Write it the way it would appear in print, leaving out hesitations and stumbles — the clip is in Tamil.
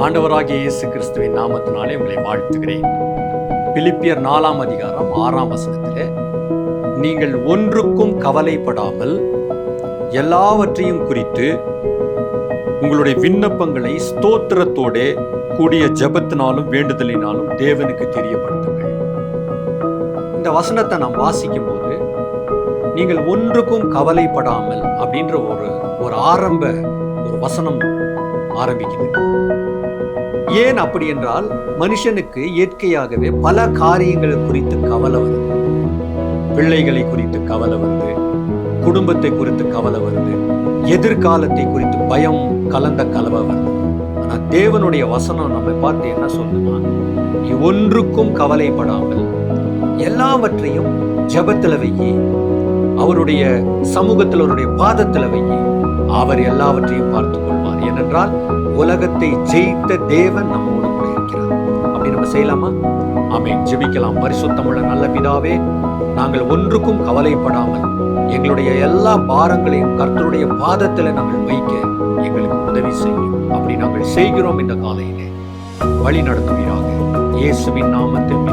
ஆண்டவராகிய இயேசு கிறிஸ்துவின் நாமத்தினாலே உங்களை வாழ்த்துகிறேன். பிலிப்பியர் 4ஆம் அதிகாரம் 6ஆம் வசனத்திலே, நீங்கள் ஒன்றுக்கும் கவலைப்படாமல் எல்லாவற்றையும் குறித்து உங்களுடைய விண்ணப்பங்களை ஸ்தோத்திரத்தோடே கூடிய ஜெபத்தினாலும் வேண்டுதலினாலும் தேவனுக்கு தெரியப்படுத்துங்கள். இந்த வசனத்தை நாம் வாசிக்கும் போது, நீங்கள் ஒன்றுக்கும் கவலைப்படாமல் அப்படின்ற ஒரு ஆரம்ப வசனம் ஆரம்பிக்குது. ஏன் அப்படி என்றால், மனுஷனுக்கு இயற்கையாகவே பல காரியங்களை குறித்து கவலை வருது. பிள்ளைகளை குறித்து கவலை வருது, குடும்பத்தை குறித்து கவலை வருது, எதிர்காலத்தை குறித்து பயம் கலந்த கவலை வருது. ஆனா தேவனுடைய வசனம் நம்மை பார்த்து என்ன சொல்லுன்னா, நீ ஒன்றுக்கும் கவலைப்படாமல் எல்லாவற்றையும் ஜெபத்துல வையி, அவருடைய சமூகத்தில் அவருடைய பாதத்துல வையி, அவர் எல்லாவற்றையும் பார்த்துக் கொள்வார். ஏனென்றால் உலகத்தை ஜெயித்த தேவன் நம்மோடு கூட இருக்கிறார். அப்படி நம்ம செய்யலாமா? ஆமென். ஜெபிக்கலாம். பரிசுத்தமுள்ள நல்ல பிதாவே, நாங்கள் ஒன்றுக்கும் கவலைப்படாமல் எங்களுடைய எல்லா பாரங்களையும் கர்த்தருடைய பாதத்தில் நாங்கள் வைக்க எங்களுக்கு உதவி செய்யும். அப்படி நாங்கள் செய்கிறோம். இந்த காலையிலே வழி நடத்துவீராக. இயேசுவின் நாமத்தில்